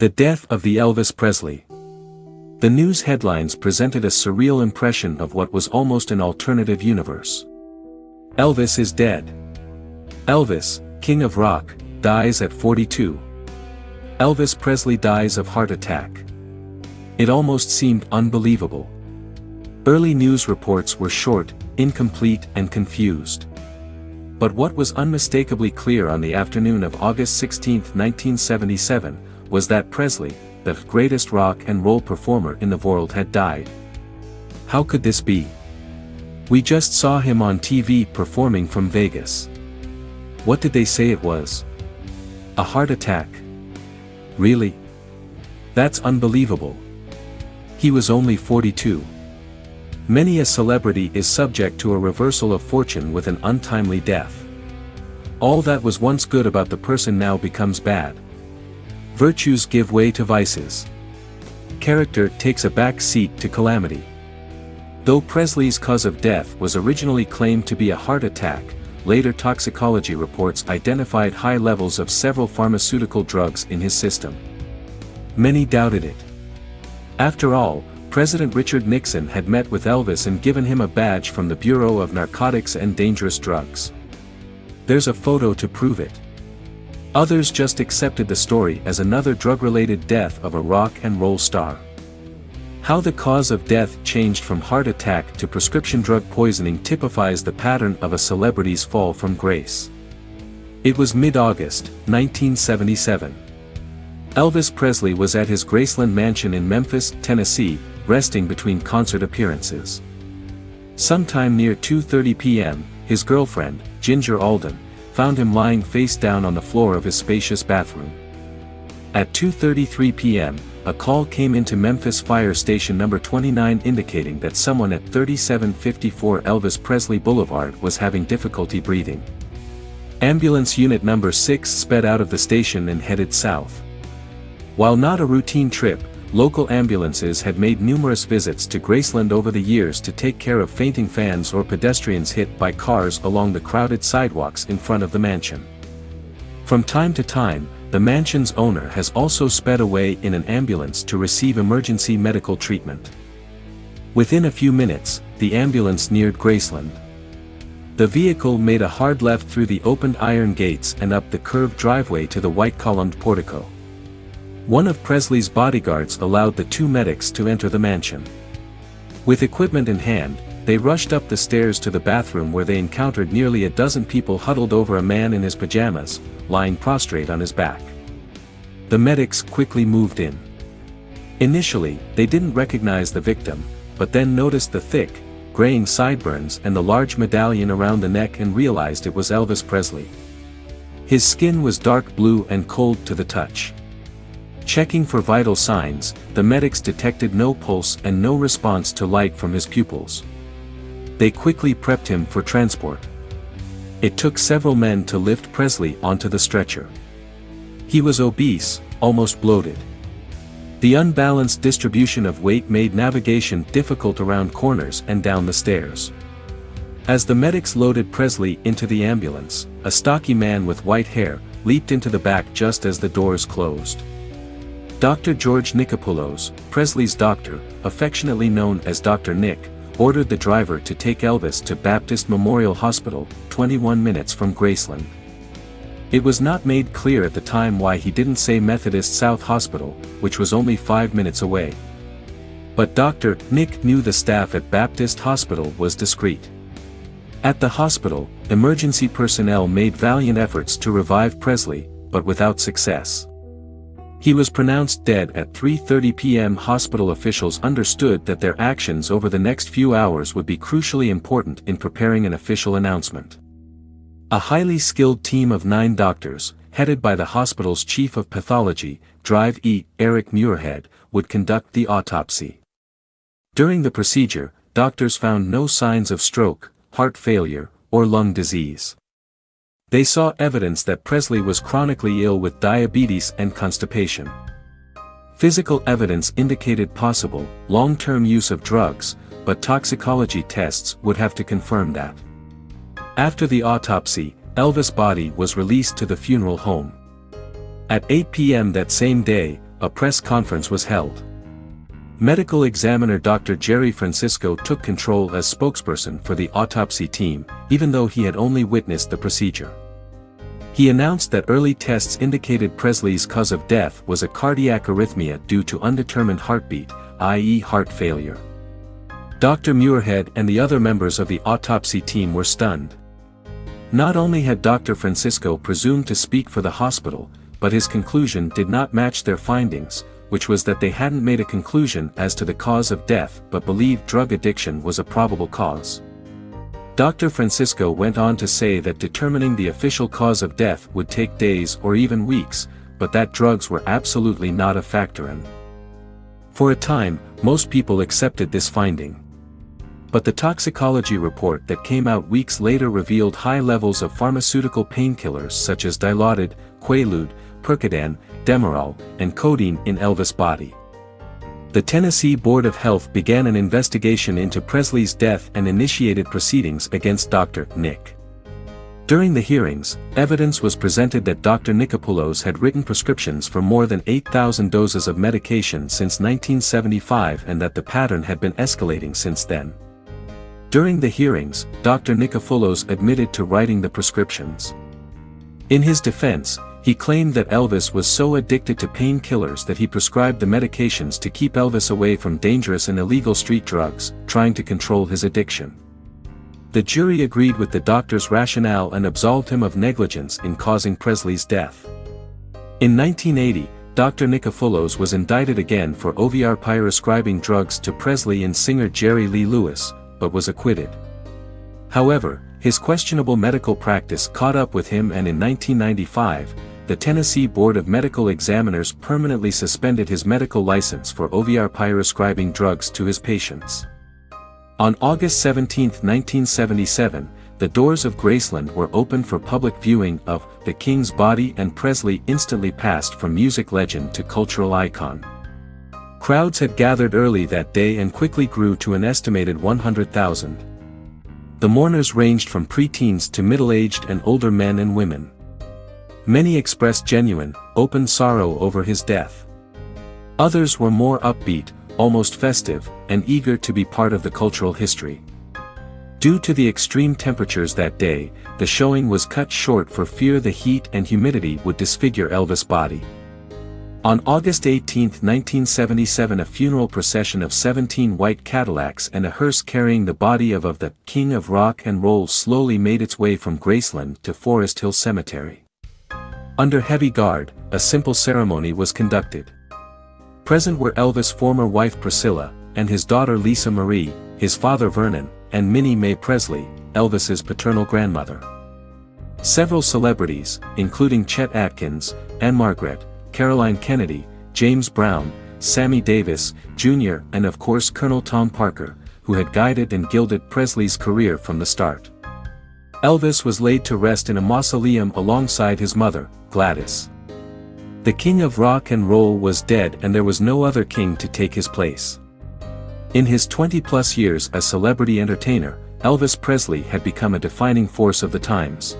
The death of the Elvis Presley. The news headlines presented a surreal impression of what was almost an alternative universe. Elvis is dead. Elvis, king of rock, dies at 42. Elvis Presley dies of heart attack. It almost seemed unbelievable. Early news reports were short, incomplete, and confused. But what was unmistakably clear on the afternoon of August 16, 1977, was that Presley, the greatest rock and roll performer in the world, had died. How could this be? We just saw him on TV performing from Vegas. What did they say it was? A heart attack? Really? That's unbelievable. He was only 42. Many a celebrity is subject to a reversal of fortune with an untimely death. All that was once good about the person now becomes bad. Virtues give way to vices. Character takes a back seat to calamity. Though Presley's cause of death was originally claimed to be a heart attack, later toxicology reports identified high levels of several pharmaceutical drugs in his system. Many doubted it. After all, President Richard Nixon had met with Elvis and given him a badge from the Bureau of Narcotics and Dangerous Drugs. There's a photo to prove it. Others just accepted the story as another drug-related death of a rock and roll star. How the cause of death changed from heart attack to prescription drug poisoning typifies the pattern of a celebrity's fall from grace. It was mid-August, 1977. Elvis Presley was at his Graceland mansion in Memphis, Tennessee, resting between concert appearances. Sometime near 2:30 p.m., his girlfriend, Ginger Alden, found him lying face down on the floor of his spacious bathroom. At 2:33 p.m., a call came into Memphis Fire Station number 29 indicating that someone at 3754 Elvis Presley Boulevard was having difficulty breathing. Ambulance Unit number 6 sped out of the station and headed south. While not a routine trip, local ambulances had made numerous visits to Graceland over the years to take care of fainting fans or pedestrians hit by cars along the crowded sidewalks in front of the mansion. From time to time, the mansion's owner has also sped away in an ambulance to receive emergency medical treatment. Within a few minutes, the ambulance neared Graceland. The vehicle made a hard left through the opened iron gates and up the curved driveway to the white-columned portico. One of Presley's bodyguards allowed the two medics to enter the mansion. With equipment in hand, they rushed up the stairs to the bathroom where they encountered nearly a dozen people huddled over a man in his pajamas, lying prostrate on his back. The medics quickly moved in. Initially, they didn't recognize the victim, but then noticed the thick, graying sideburns and the large medallion around the neck and realized it was Elvis Presley. His skin was dark blue and cold to the touch. Checking for vital signs, the medics detected no pulse and no response to light from his pupils. They quickly prepped him for transport. It took several men to lift Presley onto the stretcher. He was obese, almost bloated. The unbalanced distribution of weight made navigation difficult around corners and down the stairs. As the medics loaded Presley into the ambulance, a stocky man with white hair leaped into the back just as the doors closed. Dr. George Nikopoulos, Presley's doctor, affectionately known as Dr. Nick, ordered the driver to take Elvis to Baptist Memorial Hospital, 21 minutes from Graceland. It was not made clear at the time why he didn't say Methodist South Hospital, which was only 5 minutes away. But Dr. Nick knew the staff at Baptist Hospital was discreet. At the hospital, emergency personnel made valiant efforts to revive Presley, but without success. He was pronounced dead at 3:30 p.m. Hospital officials understood that their actions over the next few hours would be crucially important in preparing an official announcement. A highly skilled team of 9 doctors, headed by the hospital's chief of pathology, Eric Muirhead, would conduct the autopsy. During the procedure, doctors found no signs of stroke, heart failure, or lung disease. They saw evidence that Presley was chronically ill with diabetes and constipation. Physical evidence indicated possible, long-term use of drugs, but toxicology tests would have to confirm that. After the autopsy, Elvis' body was released to the funeral home. At 8 p.m. that same day, a press conference was held. Medical examiner Dr. Jerry Francisco took control as spokesperson for the autopsy team, even though he had only witnessed the procedure. He announced that early tests indicated Presley's cause of death was a cardiac arrhythmia due to undetermined heartbeat, i.e. heart failure. Dr. Muirhead and the other members of the autopsy team were stunned. Not only had Dr. Francisco presumed to speak for the hospital, but his conclusion did not match their findings, which was that they hadn't made a conclusion as to the cause of death but believed drug addiction was a probable cause. Dr. Francisco went on to say that determining the official cause of death would take days or even weeks, but that drugs were absolutely not a factor in. For a time, most people accepted this finding. But the toxicology report that came out weeks later revealed high levels of pharmaceutical painkillers such as Dilaudid, Quaalude, Percodan, Demerol, and codeine in Elvis' body. The Tennessee Board of Health began an investigation into Presley's death and initiated proceedings against Dr. Nick. During the hearings, evidence was presented that Dr. Nikopoulos had written prescriptions for more than 8,000 doses of medication since 1975 and that the pattern had been escalating since then. During the hearings, Dr. Nikopoulos admitted to writing the prescriptions. In his defense, he claimed that Elvis was so addicted to painkillers that he prescribed the medications to keep Elvis away from dangerous and illegal street drugs, trying to control his addiction. The jury agreed with the doctor's rationale and absolved him of negligence in causing Presley's death. In 1980, Dr. Nikopoulos was indicted again for OVR prescribing drugs to Presley and singer Jerry Lee Lewis, but was acquitted. However, his questionable medical practice caught up with him, and in 1995, the Tennessee Board of Medical Examiners permanently suspended his medical license for OVR prescribing drugs to his patients. On August 17, 1977, the doors of Graceland were opened for public viewing of The King's Body, and Presley instantly passed from music legend to cultural icon. Crowds had gathered early that day and quickly grew to an estimated 100,000. The mourners ranged from preteens to middle-aged and older men and women. Many expressed genuine, open sorrow over his death. Others were more upbeat, almost festive, and eager to be part of the cultural history. Due to the extreme temperatures that day, the showing was cut short for fear the heat and humidity would disfigure Elvis' body. On August 18, 1977, a funeral procession of 17 white Cadillacs and a hearse carrying the body of the King of Rock and Roll slowly made its way from Graceland to Forest Hill Cemetery. Under heavy guard, a simple ceremony was conducted. Present were Elvis' former wife Priscilla, and his daughter Lisa Marie, his father Vernon, and Minnie Mae Presley, Elvis's paternal grandmother. Several celebrities, including Chet Atkins, Anne Margaret, Caroline Kennedy, James Brown, Sammy Davis, Jr., and of course Colonel Tom Parker, who had guided and gilded Presley's career from the start. Elvis was laid to rest in a mausoleum alongside his mother, Gladys. The King of Rock and Roll was dead, and there was no other king to take his place. In his 20-plus years as celebrity entertainer, Elvis Presley had become a defining force of the times.